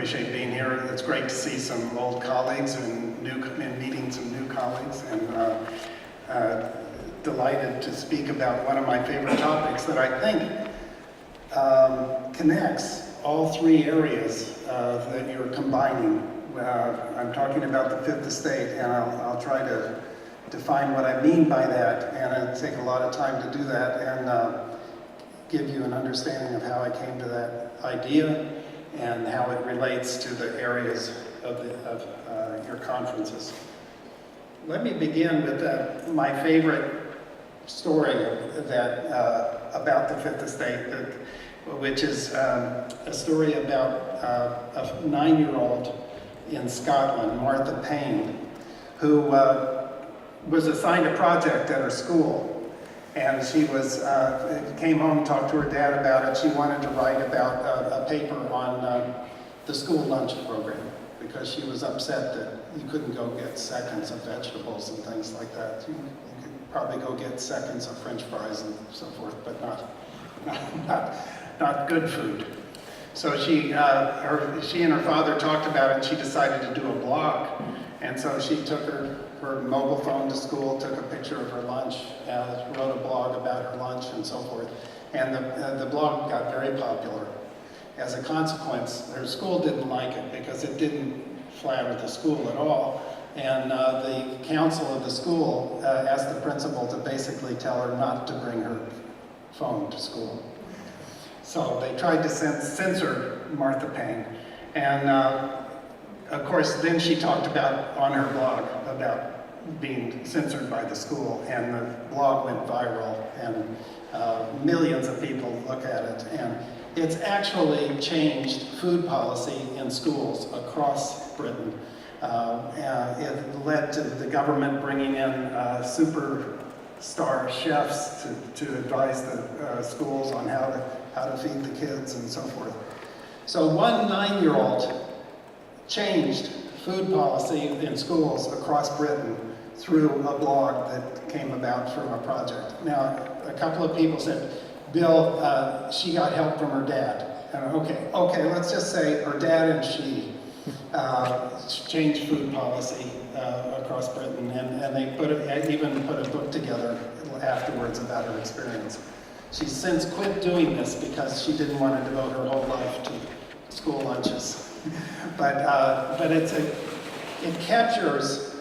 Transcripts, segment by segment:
appreciate being here. It's great to see some old colleagues and meeting some new colleagues, and delighted to speak about one of my favorite topics that I think connects all three areas that you're combining. I'm talking about the fifth estate, and I'll try to define what I mean by that, and it'll take a lot of time to do that, and give you an understanding of how I came to that idea and how it relates to the areas of your conferences. Let me begin with my favorite story about the fifth estate, which is a story about a 9-year-old in Scotland, Martha Payne, who was assigned a project at her school. And she came home, talked to her dad about it. She wanted to write about a paper on the school lunch program, because she was upset that you couldn't go get seconds of vegetables and things like that. You could probably go get seconds of French fries and so forth, but not good food. So she and her father talked about it, and she decided to do a blog. And so she took her mobile phone to school, took a picture of her lunch, wrote a blog about her lunch and so forth. And the blog got very popular. As a consequence, her school didn't like it because it didn't flatter the school at all. And the council of the school asked the principal to basically tell her not to bring her phone to school. So they tried to censor Martha Payne. And of course, then she talked about, on her blog, about being censored by the school, and the blog went viral, and millions of people look at it. And it's actually changed food policy in schools across Britain. It led to the government bringing in superstar chefs to advise the schools on how to feed the kids and so forth. So one 9-year-old changed food policy in schools across Britain through a blog that came about from a project. Now, a couple of people said, Bill, she got help from her dad. And okay, let's just say her dad and she changed food policy across Britain, and they even put a book together afterwards about her experience. She's since quit doing this because she didn't want to devote her whole life to school lunches. But it captures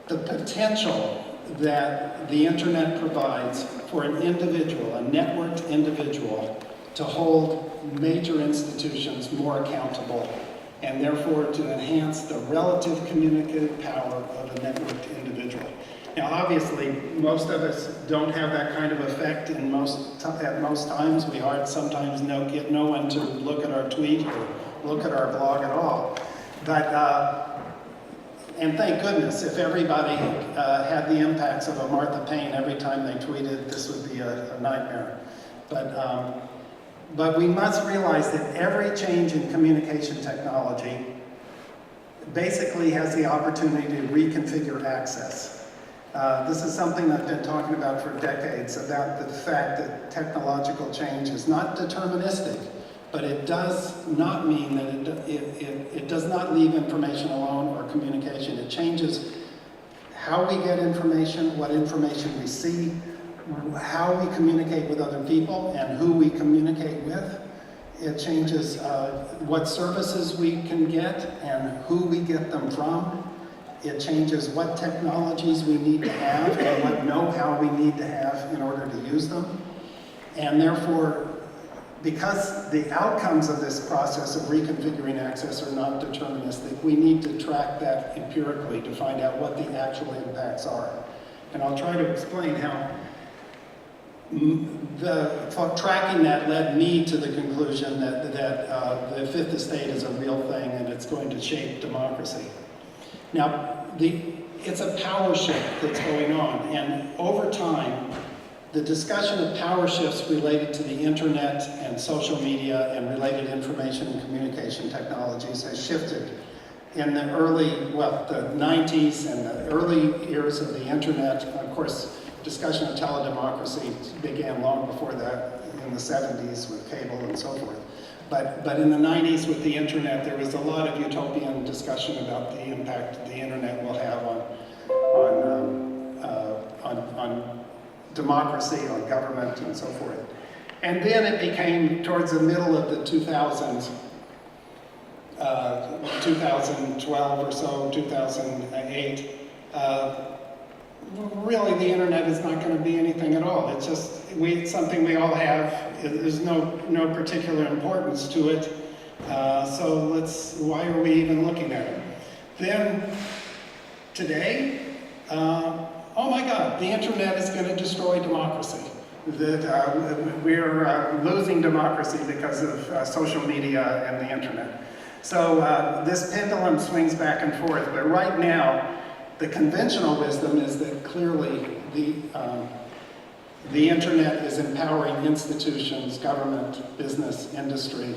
the potential that the internet provides for an individual, a networked individual, to hold major institutions more accountable, and therefore to enhance the relative communicative power of a networked individual. Now, obviously, most of us don't have that kind of effect at most times. We sometimes get no one to look at our tweet or look at our blog at all. But, and thank goodness, if everybody had the impacts of a Martha Payne every time they tweeted, this would be a nightmare. But we must realize that every change in communication technology basically has the opportunity to reconfigure access. This is something I've been talking about for decades, about the fact that technological change is not deterministic, but it does not mean that it does not leave information alone or communication. It changes how we get information, what information we see, how we communicate with other people, and who we communicate with. It changes what services we can get and who we get them from. It changes what technologies we need to have and what know-how we need to have in order to use them. And therefore, because the outcomes of this process of reconfiguring access are not deterministic, we need to track that empirically to find out what the actual impacts are. And I'll try to explain how tracking that led me to the conclusion that the fifth estate is a real thing and it's going to shape democracy. Now, it's a power shift that's going on, and over time, the discussion of power shifts related to the internet and social media and related information and communication technologies has shifted. In the the 90s and the early years of the internet, of course, discussion of teledemocracy began long before that, in the 70s with cable and so forth. But in the 90s with the internet, there was a lot of utopian discussion about the impact the internet will have on democracy, on government, and so forth. And then it became, towards the middle of the 2000s, 2012 or so, 2008, really the internet is not going to be anything at all. It's just something we all have. There's no particular importance to it. So why are we even looking at it? Then today, oh my God, the internet is going to destroy democracy. That we're losing democracy because of social media and the internet. So this pendulum swings back and forth, but right now, the conventional wisdom is that clearly the internet is empowering institutions, government, business, industry,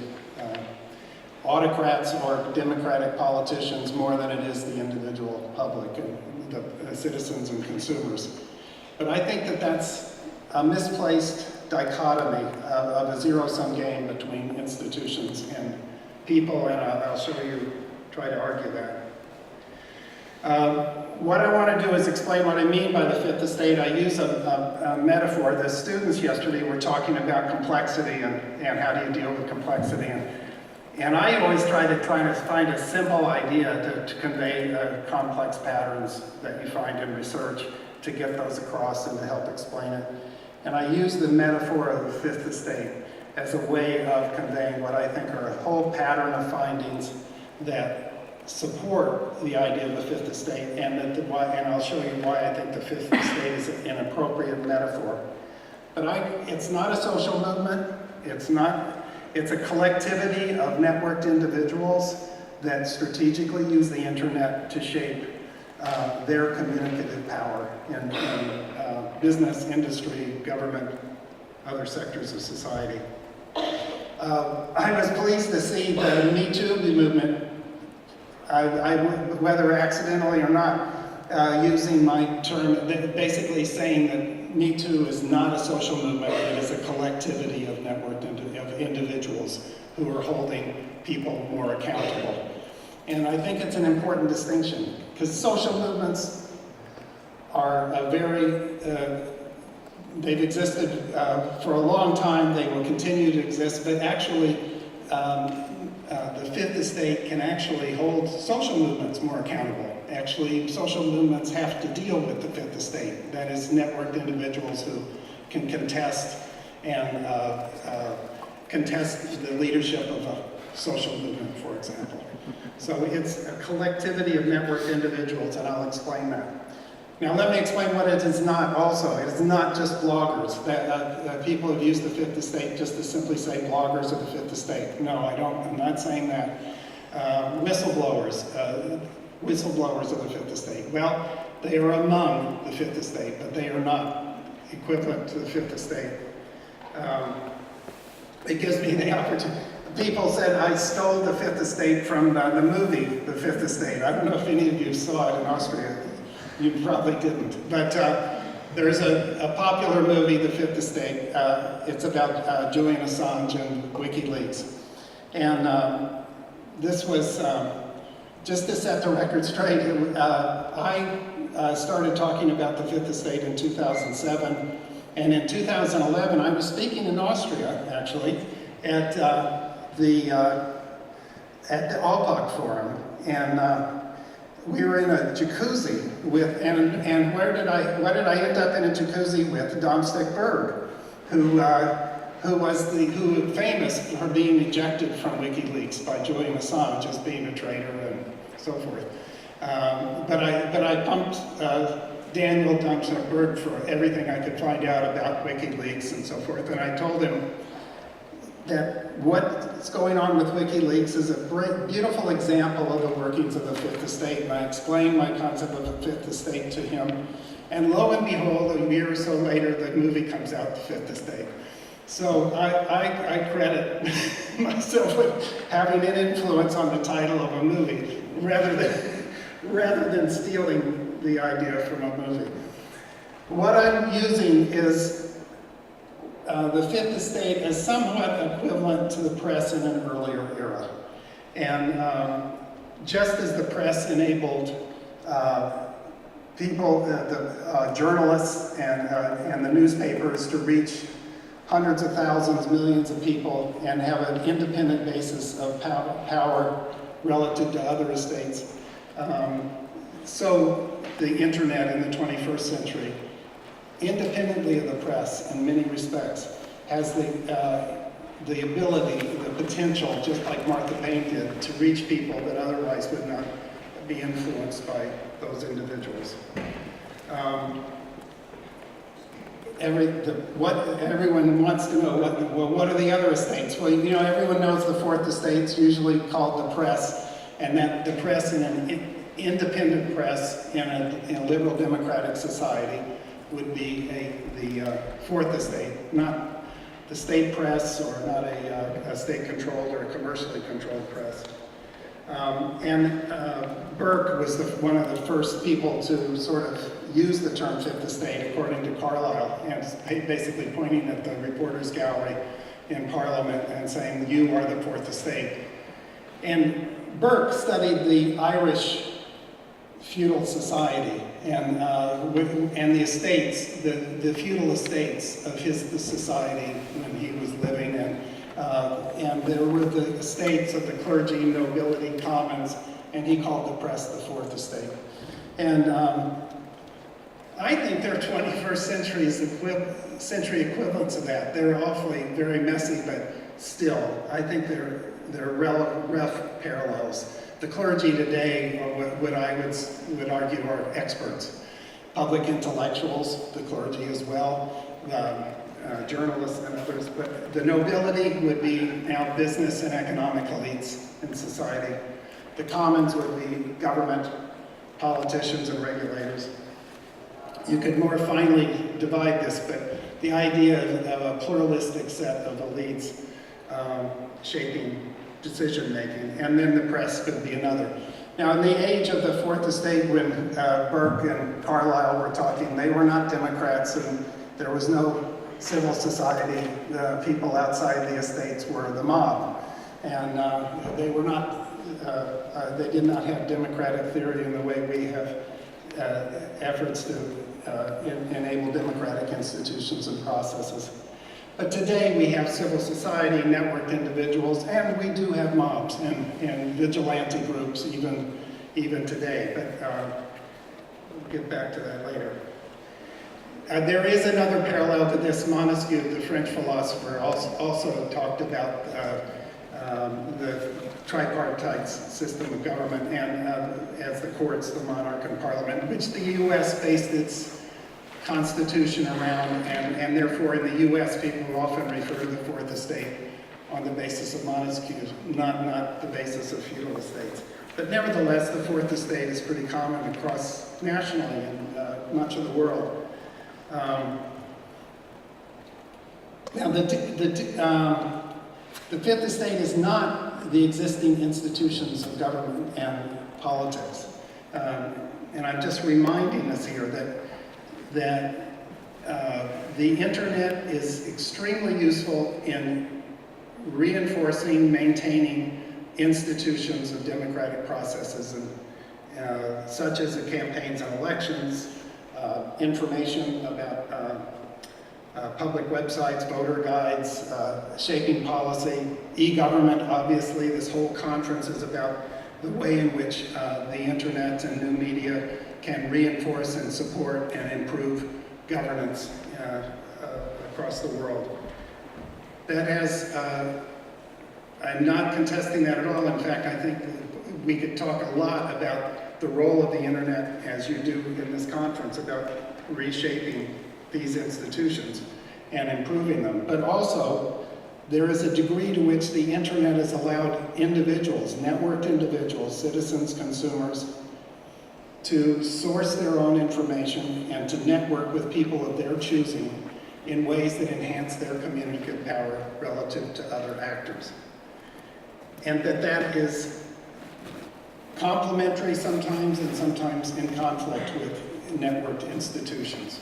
autocrats or democratic politicians more than it is the individual public and the citizens and consumers. But I think that that's a misplaced dichotomy of a zero-sum game between institutions and people, and I'll show you, try to argue that. What I want to do is explain what I mean by the fifth estate. I use a metaphor. The students yesterday were talking about complexity and how do you deal with complexity. And I always try to find a simple idea to convey the complex patterns that you find in research, to get those across and to help explain it. And I use the metaphor of the fifth estate as a way of conveying what I think are a whole pattern of findings that support the idea of the fifth estate, and I'll show you why I think the fifth estate is an appropriate metaphor. But it's not a social movement. It's a collectivity of networked individuals that strategically use the internet to shape their communicative power in business, industry, government, other sectors of society. I was pleased to see the Me Too movement, whether accidentally or not, using my term, basically saying that Me Too is not a social movement, it is a collectivity of networked of individuals who are holding people more accountable. And I think it's an important distinction, because social movements are they've existed for a long time, they will continue to exist, but actually the fifth estate can actually hold social movements more accountable. Actually, social movements have to deal with the fifth estate. That is, networked individuals who can contest and contest the leadership of a social movement, for example. So it's a collectivity of networked individuals, and I'll explain that. Now let me explain what it is not also. It is not just bloggers. People have used the fifth estate just to simply say bloggers of the fifth estate. No, I'm not saying that. Whistleblowers of the fifth estate. Well, they are among the fifth estate, but they are not equivalent to the fifth estate. It gives me the opportunity. People said I stole the fifth estate from the movie, The Fifth Estate. I don't know if any of you saw it in Austria. You probably didn't, but there's a popular movie, The Fifth Estate. It's about Julian Assange and WikiLeaks. And this was, just to set the record straight, I started talking about the Fifth Estate in 2007, and in 2011 I was speaking in Austria, actually, at the ALPAC Forum, and we were in a jacuzzi with, and what did I end up in a jacuzzi with? Domstik Berg, who was famous for being ejected from WikiLeaks by Julian Assange as being a traitor and so forth. But I pumped Daniel Domstik Berg for everything I could find out about WikiLeaks and so forth, and I told him that what's going on with WikiLeaks is a beautiful example of the workings of the Fifth Estate, and I explained my concept of the Fifth Estate to him. And lo and behold, a year or so later, the movie comes out, The Fifth Estate. So I credit myself with having an influence on the title of a movie, rather than stealing the idea from a movie. What I'm using is the Fifth Estate is somewhat equivalent to the press in an earlier era. And just as the press enabled people, journalists and the newspapers to reach hundreds of thousands, millions of people and have an independent basis of power relative to other estates. So the internet in the 21st century, independently of the press in many respects, has the ability, the potential, just like Martha Paine did, to reach people that otherwise would not be influenced by those individuals. Everyone wants to know, what are the other estates? Well, you know, everyone knows the Fourth Estate's usually called the press, and that the press in an independent press in a liberal democratic society would be the Fourth Estate, not the state press or not a state-controlled or a commercially controlled press. Burke was one of the first people to sort of use the term Fifth Estate, according to Carlyle, and basically pointing at the reporters' gallery in Parliament and saying, "You are the Fourth Estate." And Burke studied the Irish feudal society and the estates, the feudal estates of the society when he was living, and there were the estates of the clergy, nobility, commons, and he called the press the Fourth Estate. And I think they're 21st century equivalents of that. They're awfully very messy, but still, I think they're rough parallels. The clergy today are what I would argue are experts. Public intellectuals, the clergy as well, journalists and others, but the nobility would be now business and economic elites in society. The commons would be government, politicians, and regulators. You could more finely divide this, but the idea of a pluralistic set of elites shaping decision-making, and then the press could be another. Now, in the age of the Fourth Estate, when Burke and Carlyle were talking, they were not Democrats, and there was no civil society. The people outside the estates were the mob, and they were not. They did not have democratic theory in the way we have efforts to enable democratic institutions and processes. But today we have civil society, networked individuals, and we do have mobs and vigilante groups even today. But we'll get back to that later. There is another parallel to this. Montesquieu, the French philosopher, also talked about the tripartite system of government, and as the courts, the monarch, and parliament, which the U.S. based its constitution around, and therefore in the U.S. people often refer to the Fourth Estate on the basis of Montesquieu, not the basis of feudal estates. But nevertheless, the Fourth Estate is pretty common across nationally in much of the world. Now, the Fifth Estate is not the existing institutions of government and politics. And I'm just reminding us here that the internet is extremely useful in reinforcing, maintaining institutions of democratic processes, and such as the campaigns on elections, information about public websites, voter guides, shaping policy, e-government. Obviously, this whole conference is about the way in which the internet and new media can reinforce and support and improve governance across the world. That has, I'm not contesting that at all. In fact, I think we could talk a lot about the role of the internet, as you do in this conference, about reshaping these institutions and improving them. But also, there is a degree to which the internet has allowed individuals, networked individuals, citizens, consumers, to source their own information and to network with people of their choosing in ways that enhance their communicative power relative to other actors. And that is complementary sometimes and sometimes in conflict with networked institutions.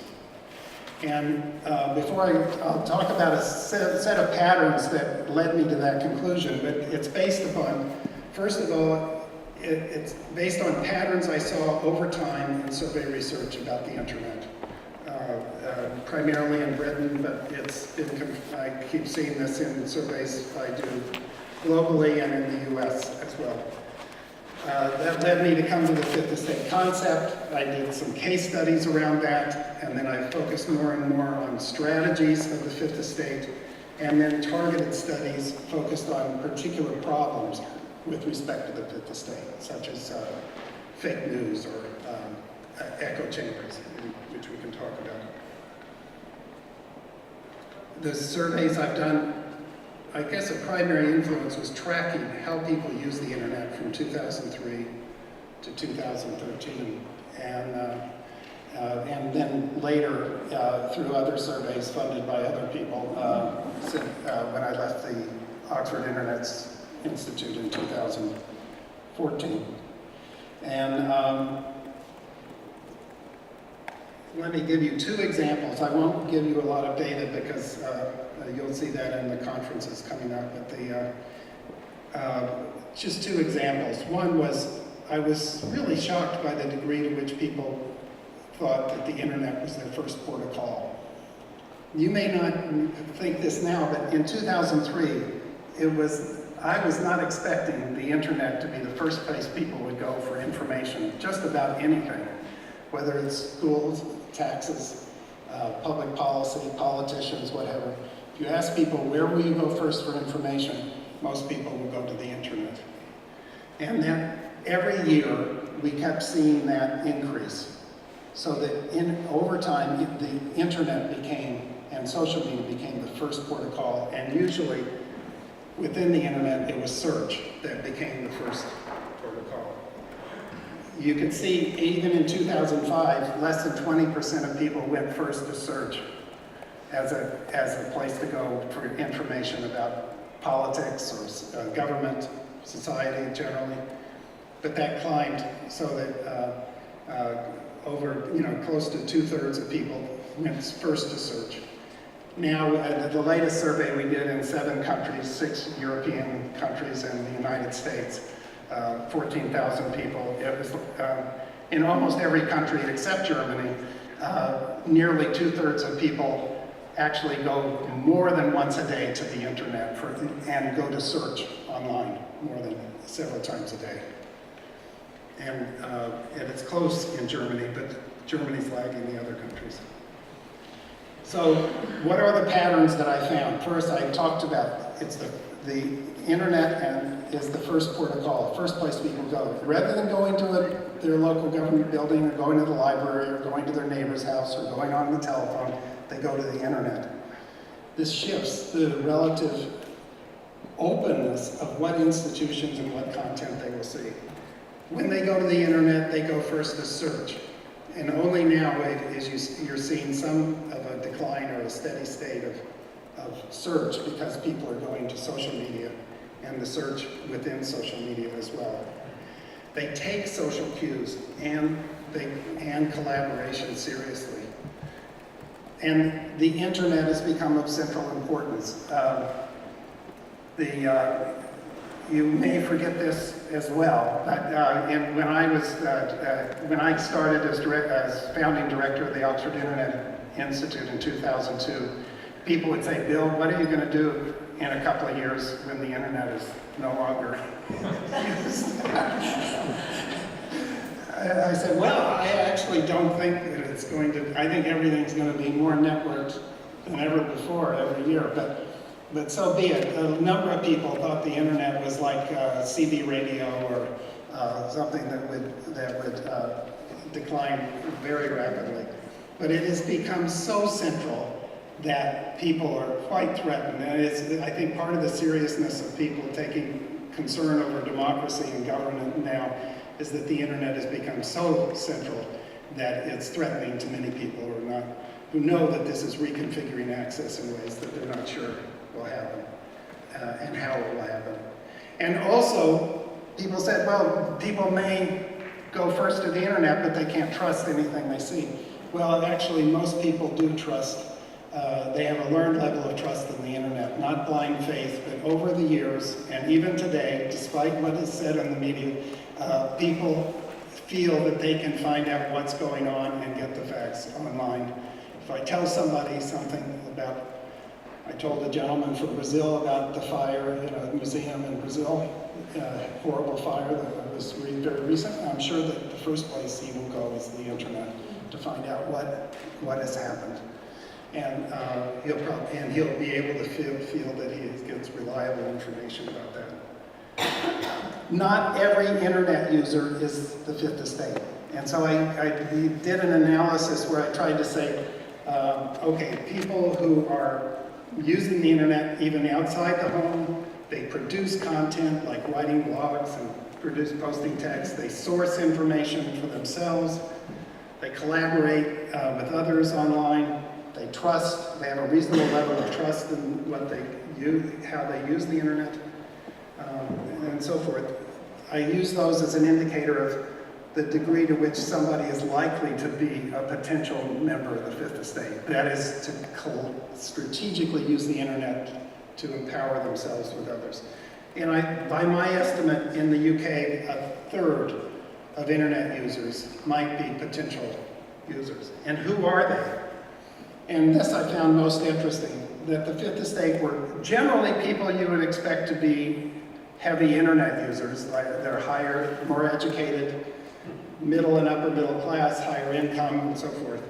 And I'll talk about a set of patterns that led me to that conclusion, but it's based upon, first of all, it's based on patterns I saw over time in survey research about the internet. Primarily in Britain, but I keep seeing this in surveys I do globally and in the US as well. That led me to come to the fifth estate concept. I did some case studies around that, and then I focused more and more on strategies of the fifth estate, and then targeted studies focused on particular problems with respect to the fifth estate, such as fake news or echo chambers, which we can talk about. The surveys I've done, I guess a primary influence was tracking how people use the internet from 2003 to 2013. And then later, through other surveys funded by other people, when I left the Oxford Internet Institute in 2014. And let me give you two examples. I won't give you a lot of data because you'll see that in the conferences coming up. But just two examples. One was, I was really shocked by the degree to which people thought that the internet was their first port of call. You may not think this now, but in 2003, I was not expecting the internet to be the first place people would go for information, just about anything, whether it's schools, taxes, public policy, politicians, whatever. If you ask people, where will you go first for information, most people will go to the internet. And then every year, we kept seeing that increase. So that over time, the internet became, and social media became the first port of call, and usually within the internet, it was search that became the first port of call. You can see, even in 2005, less than 20% of people went first to search as a place to go for information about politics or government, society generally. But that climbed so that over, close to 2/3 of people went first to search. Now, the latest survey we did in 7 countries, 6 European countries and the United States, 14,000 people. It was in almost every country except Germany, nearly 2/3 of people actually go more than once a day to the internet and go to search online more than several times a day. And it's close in Germany, but Germany's lagging the other countries. So what are the patterns that I found? First, I talked about it's the internet is the first port of call, first place people go. Rather than going to their local government building or going to the library or going to their neighbor's house or going on the telephone, they go to the internet. This shifts the relative openness of what institutions and what content they will see. When they go to the internet, they go first to search. And only now you're seeing some of a decline or a steady state of search because people are going to social media and the search within social media as well. They take social cues and collaboration seriously. And the internet has become of central importance. You may forget this as well, but when I started as founding director of the Oxford Internet Institute in 2002, people would say, "Bill, what are you going to do in a couple of years when the internet is no longer used?" I said, well, I actually don't think that it's going to, I think everything's going to be more networked than ever before every year, but so be it. A number of people thought the internet was like CB radio or something that would decline very rapidly. But it has become so central that people are quite threatened. And it's, I think, part of the seriousness of people taking concern over democracy and government now is that the internet has become so central that it's threatening to many people who know that this is reconfiguring access in ways that they're not sure will happen and how it will happen. And also, people said, well, people may go first to the internet, but they can't trust anything they see. Well, actually, most people do trust. They have a learned level of trust in the internet, not blind faith, but over the years, and even today, despite what is said in the media, people feel that they can find out what's going on and get the facts online. If I tell somebody something about, I told a gentleman from Brazil about the fire in a museum in Brazil, horrible fire that was very recent. I'm sure that the first place he will go is the internet to find out what has happened. And he'll be able to feel that he gets reliable information about that. Not every internet user is the fifth estate. And so I did an analysis where I tried to say, okay, people who are using the internet even outside the home, they produce content like writing blogs and posting text, they source information for themselves, they collaborate with others online, they trust, they have a reasonable level of trust in what they use, how they use the internet, and so forth. I use those as an indicator of the degree to which somebody is likely to be a potential member of the fifth estate. That is, to strategically use the internet to empower themselves with others. And by my estimate, in the UK, a third of internet users might be potential users. And who are they? And this I found most interesting, that the fifth estate were generally people you would expect to be heavy internet users. Like they're higher, more educated, middle and upper middle class, higher income, and so forth.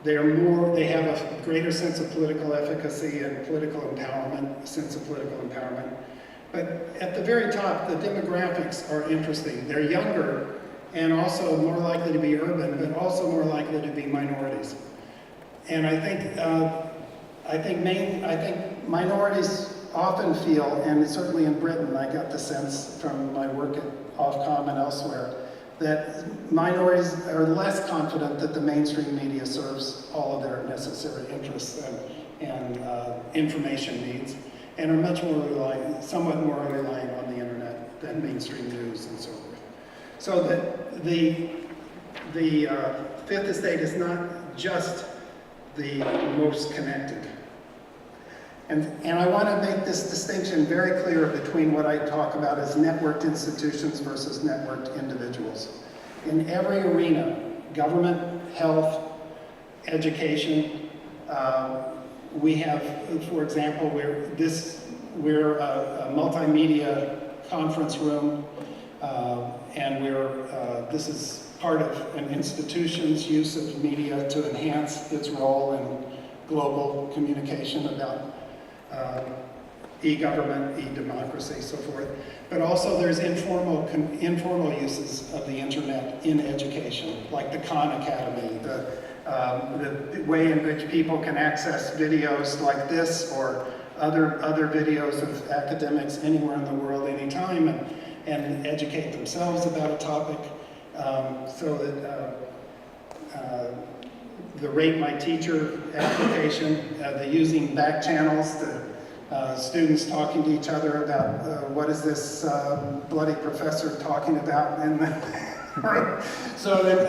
They have a greater sense of political efficacy and political empowerment, sense of political empowerment. But at the very top, the demographics are interesting. They're younger and also more likely to be urban, but also more likely to be minorities. And I think minorities often feel, and certainly in Britain, I got the sense from my work at Ofcom and elsewhere, that minorities are less confident that the mainstream media serves all of their necessary interests and information needs, and are much more somewhat more reliant on the internet than mainstream news and so forth. So that the fifth estate is not just the most connected. And I want to make this distinction very clear between what I talk about as networked institutions versus networked individuals. In every arena, government, health, education, we have, for example, we're a multimedia conference room, and this is part of an institution's use of media to enhance its role in global communication about e-government, e-democracy, so forth. But also there's informal uses of the internet in education, like the Khan Academy, the way in which people can access videos like this or other videos of academics anywhere in the world, anytime, and educate themselves about a topic, so that the Rate My Teacher application, the using back channels, the students talking to each other about what is this bloody professor talking about in the room, so that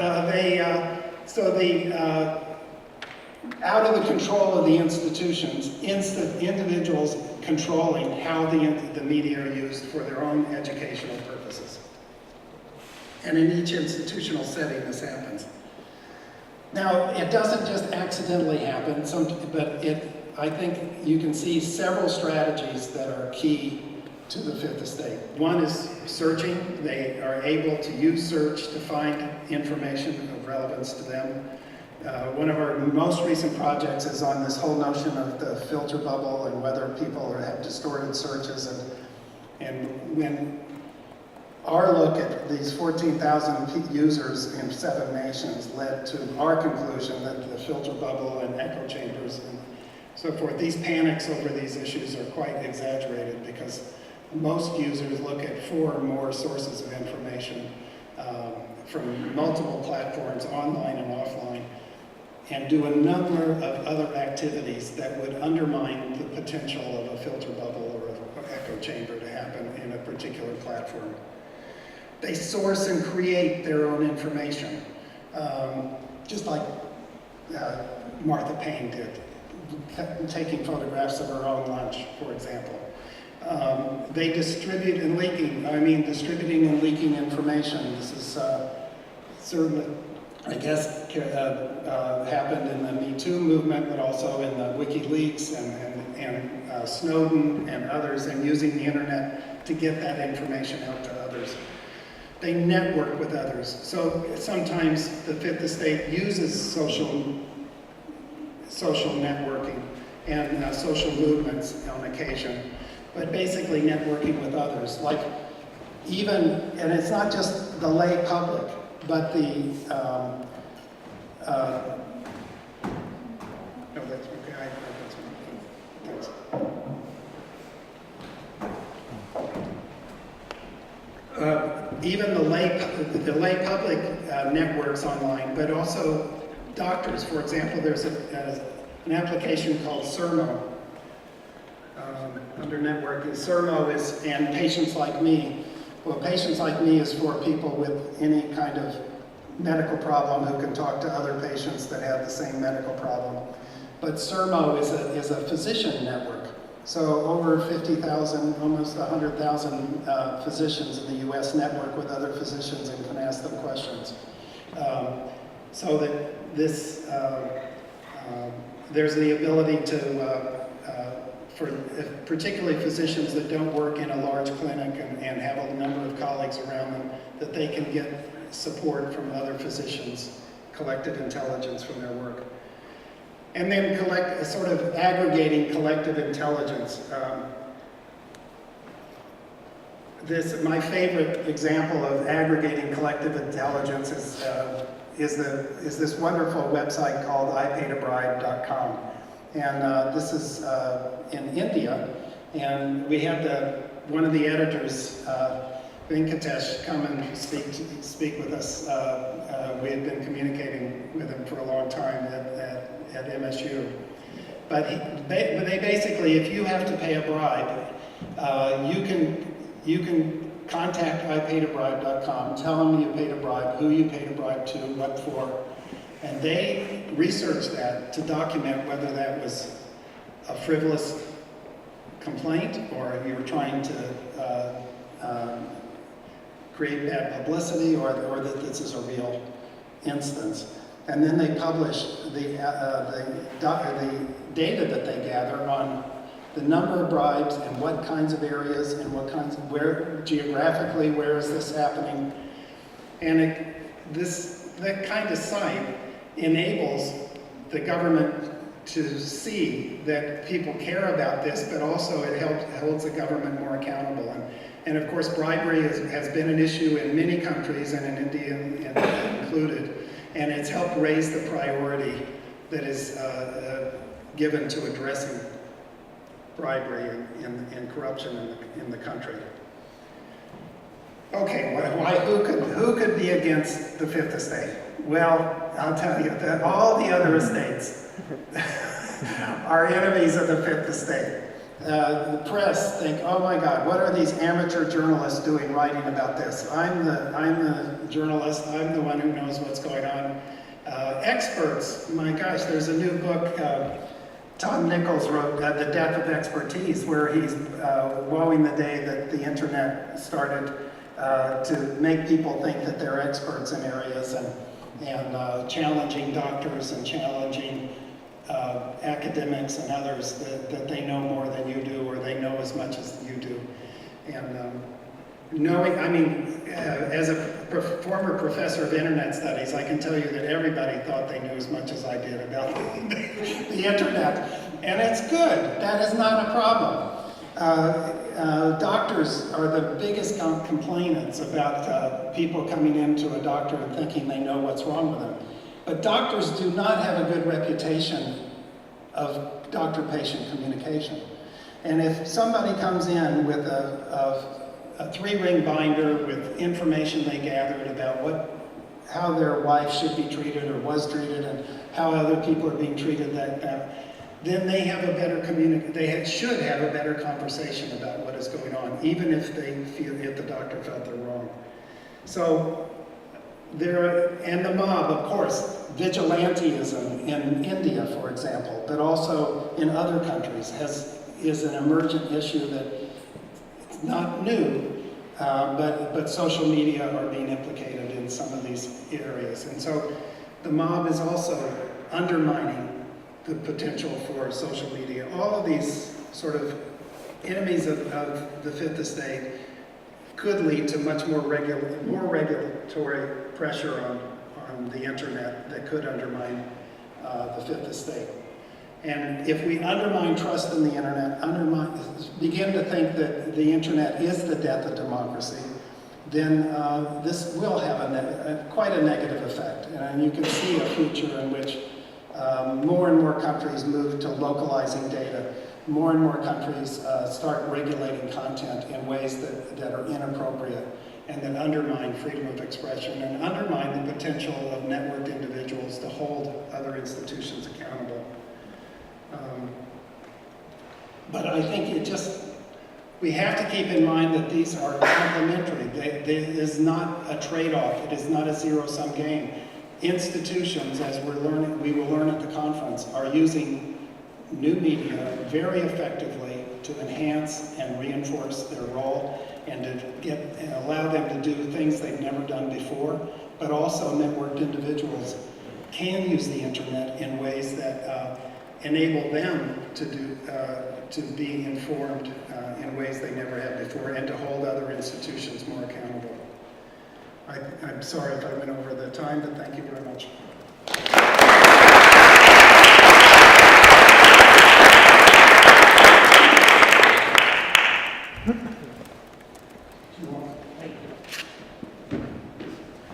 out of the control of the institutions, individuals controlling how the media are used for their own educational purposes. And in each institutional setting, this happens. Now, it doesn't just accidentally happen, but I think you can see several strategies that are key to the fifth estate. One is searching. They are able to use search to find information of relevance to them. One of our most recent projects is on this whole notion of the filter bubble and whether people have distorted searches. And when our look at these 14,000 users in 7 nations led to our conclusion that the filter bubble and echo chambers and so forth, these panics over these issues are quite exaggerated, because most users look at 4 or more sources of information from multiple platforms, online and offline, and do a number of other activities that would undermine the potential of a filter bubble or an echo chamber to happen in a particular platform. They source and create their own information. Just like Martha Payne did, taking photographs of her own lunch, for example. They distribute and distributing and leaking information. This is certainly, I guess, happened in the Me Too movement, but also in the WikiLeaks and Snowden and others, and using the internet to get that information out to others. They network with others. So sometimes the Fifth Estate uses social networking and social movements on occasion, but basically networking with others. Like and it's not just the lay public, but the, no, that's okay, I that's one. Thanks. Even the lay public networks online, but also doctors. For example, there's an application called CERMO under networking. CERMO is, and Patients Like Me. Well, Patients Like Me is for people with any kind of medical problem who can talk to other patients that have the same medical problem. But CERMO is a physician network. So over 50,000, almost 100,000 physicians in the US network with other physicians and can ask them questions. So that this, there's the ability to, for particularly physicians that don't work in a large clinic and have a number of colleagues around them, that they can get support from other physicians, collective intelligence from their work. And then sort of aggregating collective intelligence. My favorite example of aggregating collective intelligence is this wonderful website called iPaidABribe.com. And this is in India, and we had one of the editors, Venkatesh, come and speak with us. We had been communicating with him for a long time at MSU. But they basically, if you have to pay a bribe, you can contact iPaidABribe.com, tell them you paid a bribe, who you paid a bribe to, what for, and they research that to document whether that was a frivolous complaint or you were trying to create bad publicity or that this is a real instance. And then they publish the data that they gather on the number of bribes and what kinds of areas and what kinds of, geographically, where is this happening? And that kind of site enables the government to see that people care about this, but also it holds the government more accountable. And of course, bribery has been an issue in many countries, and in India included, and it's helped raise the priority that is given to addressing bribery and corruption in the country. Okay, who could be against the Fifth Estate? Well, I'll tell you that all the other estates are enemies of the Fifth Estate. The press think, oh my God, what are these amateur journalists doing writing about this? I'm the journalist, I'm the one who knows what's going on. Experts, my gosh, there's a new book, Tom Nichols wrote, The Death of Expertise, where he's woeing the day that the internet started to make people think that they're experts in areas and challenging doctors and challenging academics and others that they know more than you do, or they know as much as you do. And as a former professor of internet studies, I can tell you that everybody thought they knew as much as I did about the internet. And it's good. That is not a problem. Doctors are the biggest complainants about people coming into a doctor and thinking they know what's wrong with them. But doctors do not have a good reputation of doctor-patient communication. And if somebody comes in with a three-ring binder with information they gathered about how their wife should be treated or was treated and how other people are being treated, then they have a better should have a better conversation about what is going on, even if the doctor felt they're wrong. So and the mob, of course, vigilantism in India, for example, but also in other countries, is an emergent issue that it's not new, but social media are being implicated in some of these areas. And so the mob is also undermining the potential for social media. All of these sort of enemies of the fifth estate could lead to much more regulatory pressure on the internet that could undermine the fifth estate. And if we undermine trust in the internet, begin to think that the internet is the death of democracy, then this will have quite a negative effect. And you can see a future in which more and more countries move to localizing data. More and more countries start regulating content in ways that are inappropriate and that undermine freedom of expression and undermine the potential of networked individuals to hold other institutions accountable. But I think we have to keep in mind that these are complementary. It is not a trade-off. It is not a zero-sum game. Institutions, as we will learn at the conference, are using new media very effectively to enhance and reinforce their role and to allow them to do things they've never done before, but also networked individuals can use the internet in ways that enable them to be informed in ways they never have before and to hold other institutions more accountable. I'm sorry if I went over the time, but thank you very much.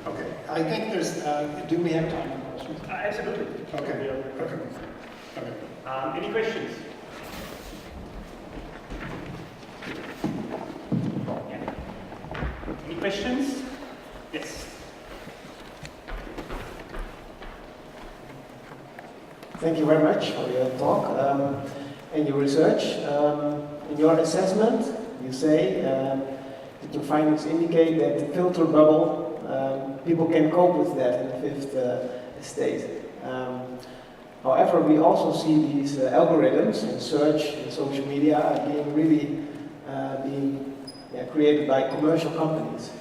Okay, I think do we have time for questions? Absolutely. Okay. Any questions? Yeah. Any questions? Yes. Thank you very much for your talk and your research. In your assessment, you say that your findings indicate that the filter bubble, people can cope with that in the fifth estate. However, we also see these algorithms in search and social media being really created by commercial companies.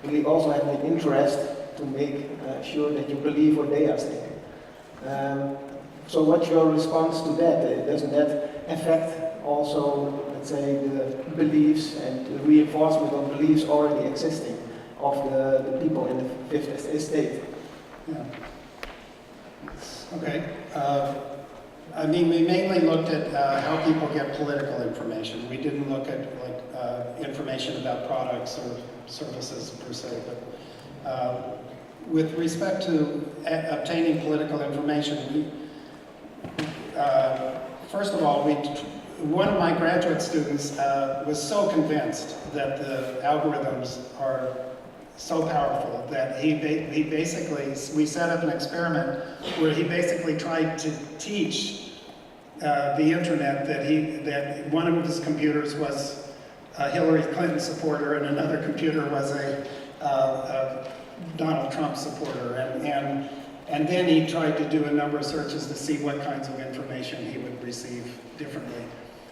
We also have an interest to make sure that you believe what they are saying. So what's your response to that? Doesn't that affect also, let's say, the beliefs and the reinforcement of beliefs already existing of the people in the fifth estate? Yeah. Okay. I mean, we mainly looked at how people get political information. We didn't look at information about products or services per se. But with respect to obtaining political information, first of all, one of my graduate students was so convinced that the algorithms are so powerful that we set up an experiment where he basically tried to teach the internet that one of his computers was a Hillary Clinton supporter and another computer was a Donald Trump supporter, and then he tried to do a number of searches to see what kinds of information he would receive differently.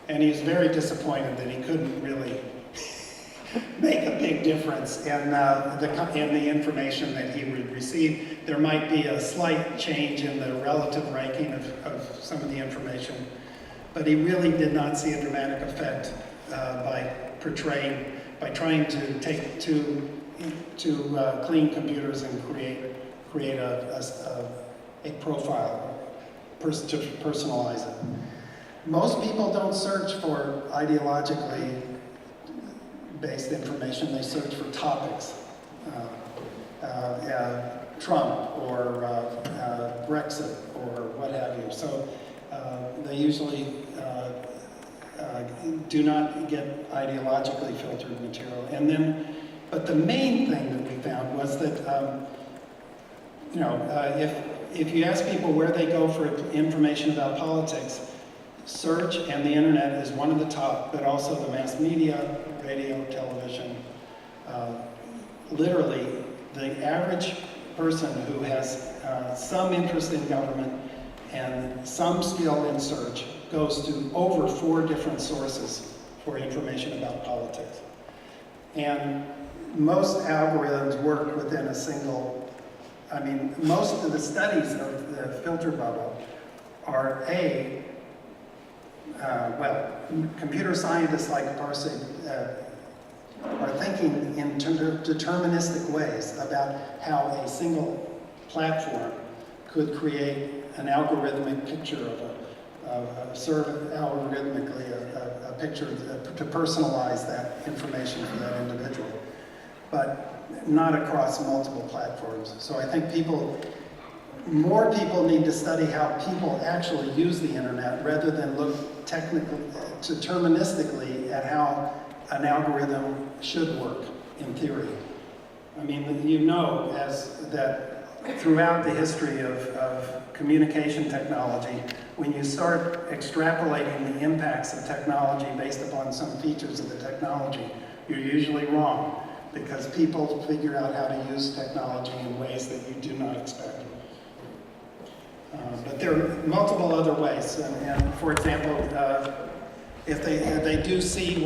And he was very disappointed that he couldn't really make a big difference in the information that he would receive. There might be a slight change in the relative ranking of some of the information, but he really did not see a dramatic effect by trying to take two clean computers and create a profile, to personalize it. Most people don't search for ideologically based information, they search for topics. Trump or Brexit or what have you. So they usually do not get ideologically filtered material. But the main thing that we found was that, if you ask people where they go for information about politics, search and the internet is one of the top, but also the mass media, radio, television, literally the average person who has some interest in government and some skill in search goes to over 4 different sources for information about politics. And most algorithms work within a single, I mean, most of the studies of the filter bubble are well, computer scientists like Parse are thinking in deterministic ways about how a single platform could create an algorithmic picture algorithmically a picture to personalize that information for that individual, but not across multiple platforms. So I think more people need to study how people actually use the internet rather than look deterministically at how an algorithm should work in theory. I mean, you know that throughout the history of communication technology, when you start extrapolating the impacts of technology based upon some features of the technology, you're usually wrong, because people figure out how to use technology in ways that you do not expect. But there are multiple other ways, and for example, if they do see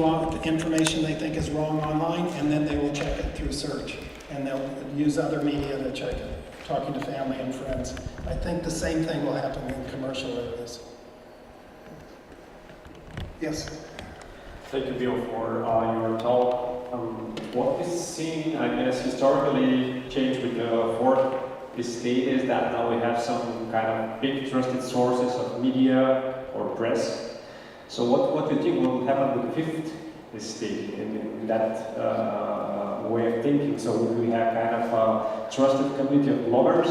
information they think is wrong online, and then they will check it through search, and they'll use other media to check it, talking to family and friends. I think the same thing will happen in commercial areas. Yes? Thank you, Bill, for your talk. What is seen, I guess, historically changed with the fourth estate is that now we have some kind of big trusted sources of media or press. So what do you think will happen with the fifth estate in that way of thinking? So would we have kind of a trusted community of bloggers,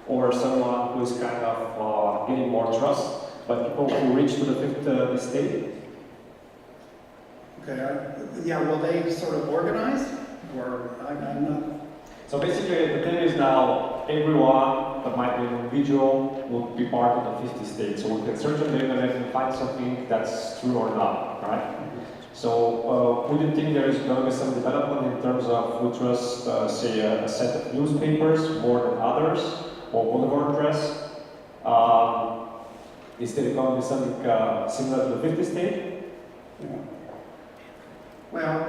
or someone who's kind of getting more trust, but people who reach to the fifth estate? Okay, yeah, will they sort of organize? Or I'm not... So basically, the thing is now, everyone that might be an individual will be part of the fifth estate. So we can search on the internet and find something that's true or not, right? So would you think there is going to be some development in terms of who trusts, say, a set of newspapers more than others, or boulevard press? Is there going to be something similar to the fifth estate? Yeah. Well,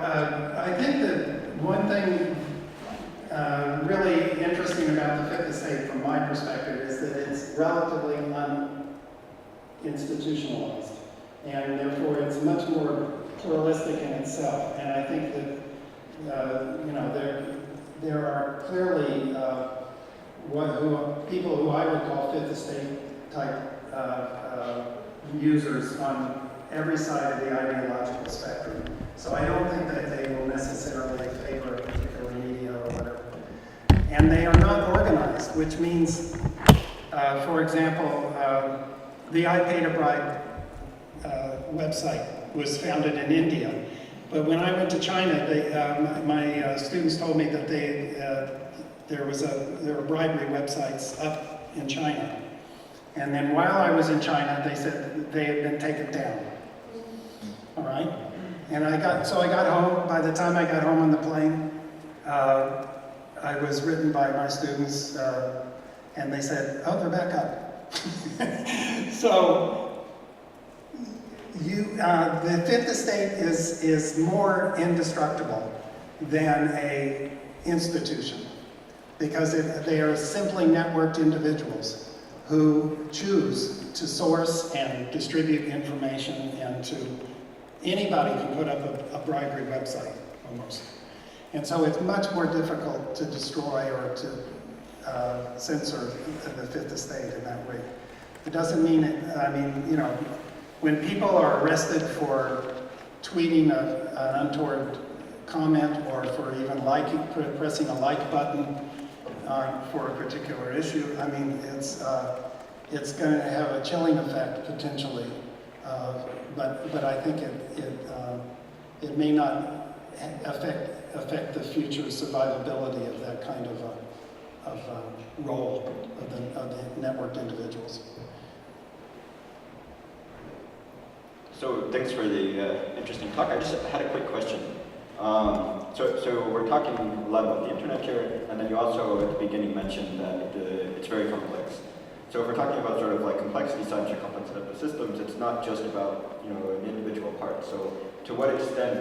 I think that one thing really interesting about the fifth estate from my perspective is that it's relatively uninstitutionalized, and therefore it's much more pluralistic in itself. And I think that there are clearly people who I would call fifth estate type users on every side of the ideological spectrum. So I don't think that they will necessarily favor a particular media or whatever. And they are not organized, which means, for example, the I Paid a Bride website was founded in India. But when I went to China, my students told me that there were bribery websites up in China. And then while I was in China, they said they had been taken down. All right? And I got home. By the time I got home on the plane, I was written by my students, and they said, "Oh, they're back up." So the fifth estate is more indestructible than a institution, because they are simply networked individuals who choose to source and distribute information, and anybody can put up a bribery website, almost. And so it's much more difficult to destroy or to censor the fifth estate in that way. It doesn't mean when people are arrested for tweeting an untoward comment, or for even pressing a like button for a particular issue, I mean, it's going to have a chilling effect potentially, but I think it may not affect the future survivability of that kind of role of the networked individuals. So thanks for the interesting talk. I just had a quick question. So we're talking a lot about the internet here, and then you also at the beginning mentioned that it's very complex. So if we're talking about sort of like complexity science or complex set of systems, it's not just about an individual part. So to what extent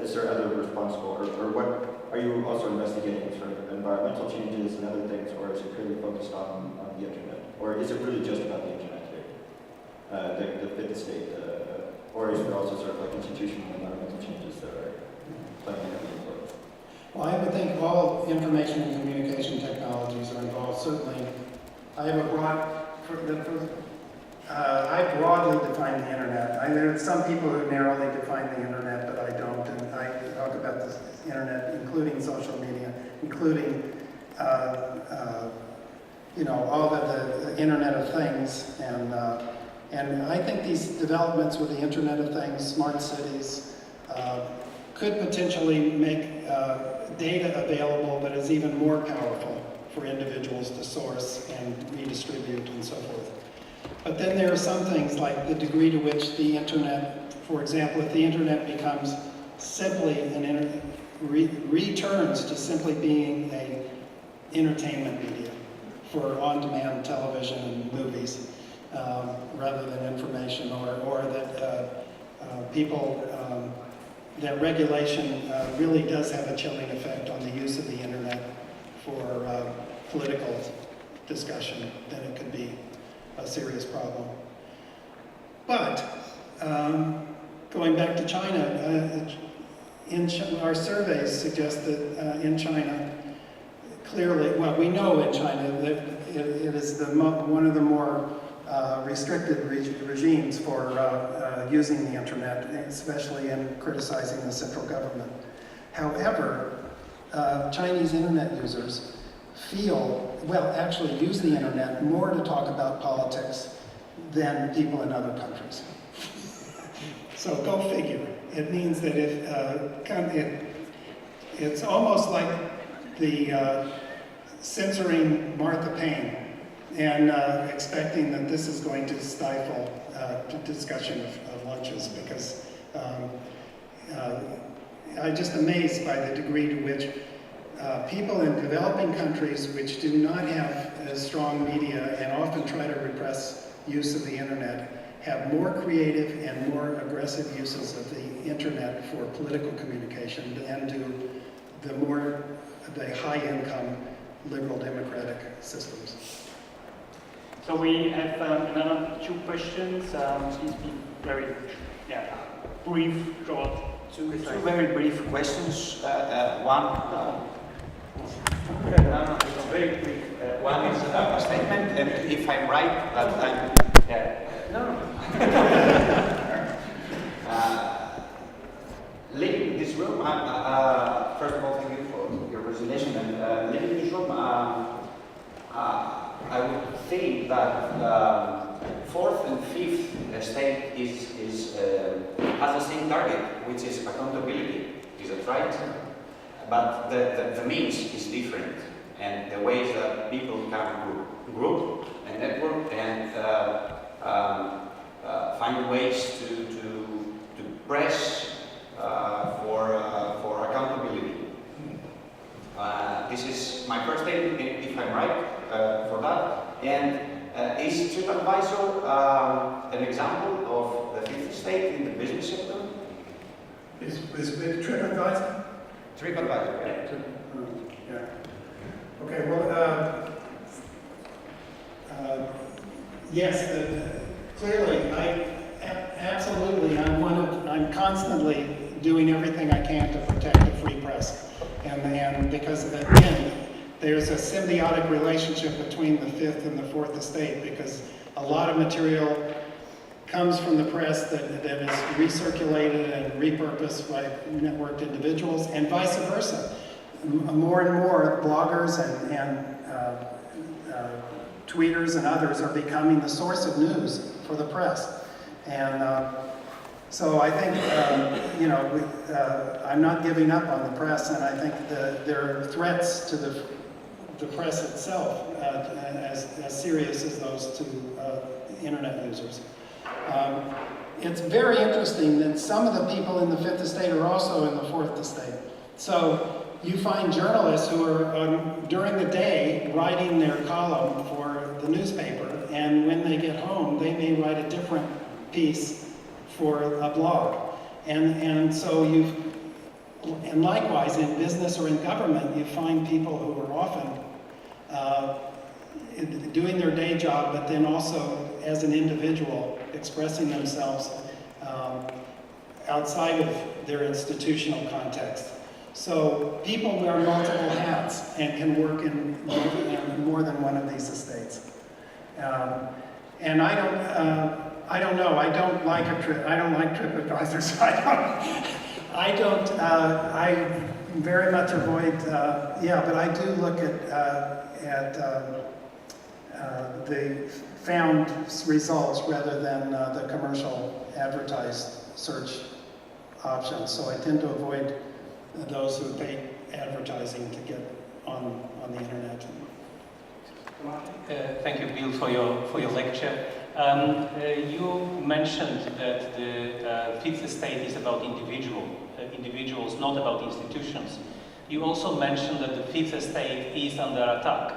is there other responsible, or what are you also investigating sort of environmental changes and other things, or is it purely focused on the internet, or is it really just about the internet here, the fifth state, or is there also sort of like institutional and environmental changes that are playing a heavy role? Well, I would think all information and communication technologies are involved. Certainly, I have a I broadly define the internet. There are some people who narrowly define the internet, but I don't. And I talk about the internet, including social media, including all the Internet of Things, and I think these developments with the Internet of Things, smart cities, could potentially make data available that is even more powerful for individuals to source and redistribute and so forth. But then there are some things like the degree to which the internet, for example, if the internet becomes simply returns to simply being a entertainment media for on-demand television and movies rather than information, or that that regulation really does have a chilling effect on the use of the internet for political discussion, then it could be a serious problem. But going back to China, our surveys suggest that in China, clearly, well, we know in China that it is one of the more restricted regimes for using the internet, especially in criticizing the central government. However, Chinese internet users actually use the internet more to talk about politics than people in other countries. So go figure. It means that it's almost like the censoring Martha Payne and expecting that this is going to stifle discussion of lunches, because I'm just amazed by the degree to which people in developing countries which do not have as strong media and often try to repress use of the internet have more creative and more aggressive uses of the internet for political communication than do the high-income liberal democratic systems. So we have another 2 questions. Please be very brief, short. Two very brief questions. One, it's very brief. One is a statement, and if I'm right, that I'm. Leaving this room, first of all, thank you for your presentation. And leaving this room, I would think that fourth and fifth state has the same target, which is accountability. Is that right? But the means is different, and the ways that people can group and network and find ways to press for accountability. This is my first statement, if I'm right, for that. And is TripAdvisor an example of the fifth state in the business sector? Is TripAdvisor? TripAdvisor, Yeah. Okay, well, yes, clearly, absolutely, I'm constantly doing everything I can to protect the free press. And because, again, there's a symbiotic relationship between the fifth and the fourth estate, because a lot of material comes from the press that is recirculated and repurposed by networked individuals, and vice versa. More and more bloggers and tweeters and others are becoming the source of news for the press. And so I think, I'm not giving up on the press, and I think there are threats to the press itself as serious as those to internet users. It's very interesting that some of the people in the fifth estate are also in the fourth estate. So you find journalists who are during the day writing their column for the newspaper, and when they get home, they may write a different piece for a blog. And so and likewise in business or in government, you find people who are often doing their day job, but then also as an individual expressing themselves outside of their institutional context. So people wear multiple hats and can work in more than one of these estates. And I don't know. I don't like TripAdvisor. So I very much avoid. But I do look at the found results rather than the commercial advertised search options. So I tend to avoid those who pay advertising to get on the internet. Thank you, Bill, for your lecture. You mentioned that the fifth estate is about individuals, not about institutions. You also mentioned that the fifth estate is under attack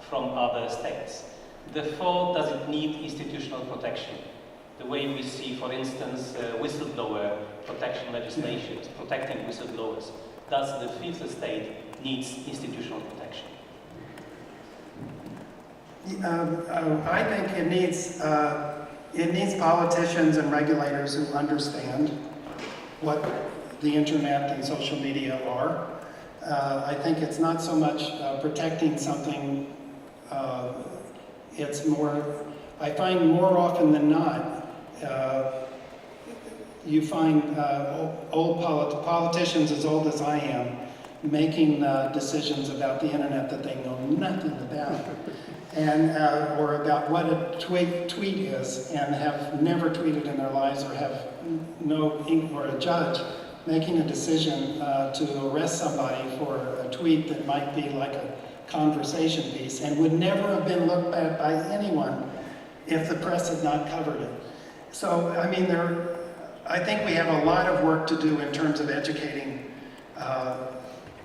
from other estates. Therefore, does it need institutional protection? The way we see, for instance, whistleblower protection legislation, protecting whistleblowers. Does the fifth estate needs institutional protection? I think it needs politicians and regulators who understand what the internet and social media are. I think it's not so much protecting something, it's more, I find more often than not, you find old politicians as old as I am making decisions about the internet that they know nothing about, and or about what a tweet is, and have never tweeted in their lives, or have or a judge making a decision to arrest somebody for a tweet that might be like a conversation piece and would never have been looked at by anyone if the press had not covered it. So, I mean, I think we have a lot of work to do in terms of educating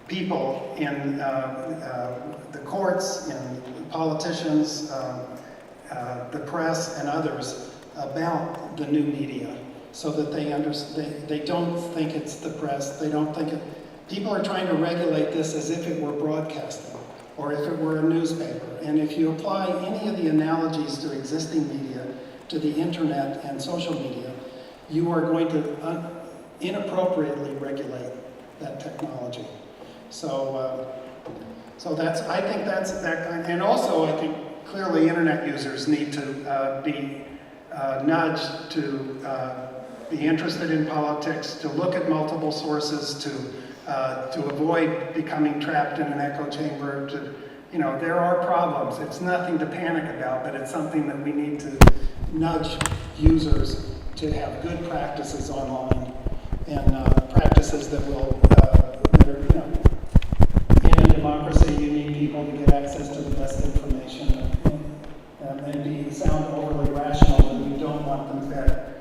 people in the courts, in politicians, the press, and others about the new media, so that they don't think it's the press, they don't think it. People are trying to regulate this as if it were broadcasting, or if it were a newspaper. And if you apply any of the analogies to existing media, to the internet and social media, you are going to inappropriately regulate that technology. So, I think that's that kind. And also, I think clearly internet users need to be nudged to be interested in politics, to look at multiple sources, to avoid becoming trapped in an echo chamber. There are problems. It's nothing to panic about, but it's something that we need to nudge users to have good practices online, and practices that will, in a democracy, you need people to get access to the best information, and sound overly rational, and you don't want them fed.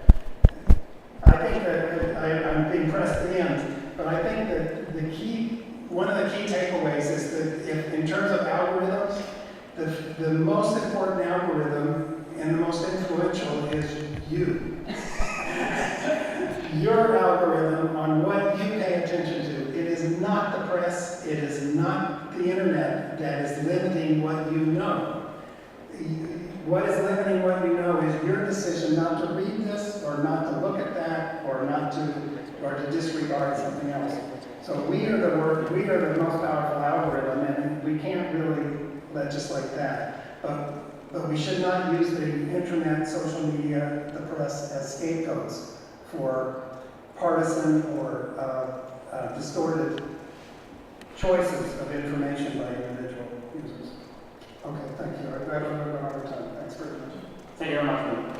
I think that I'm being pressed to the end, but I think that one of the key takeaways is that if, in terms of algorithms, the most important algorithm and the most influential is you. Your algorithm on what you pay attention to. It is not the press, it is not the internet that is limiting what you know. What is limiting what you know is your decision not to read this, or not to look at that, or to disregard something else. So we are the most powerful algorithm, and we can't really legislate that. But we should not use the internet, social media, the press as scapegoats for partisan or distorted choices of information by individual users. Okay, thank you. I've run out of time. Thanks very much. Thank you very much.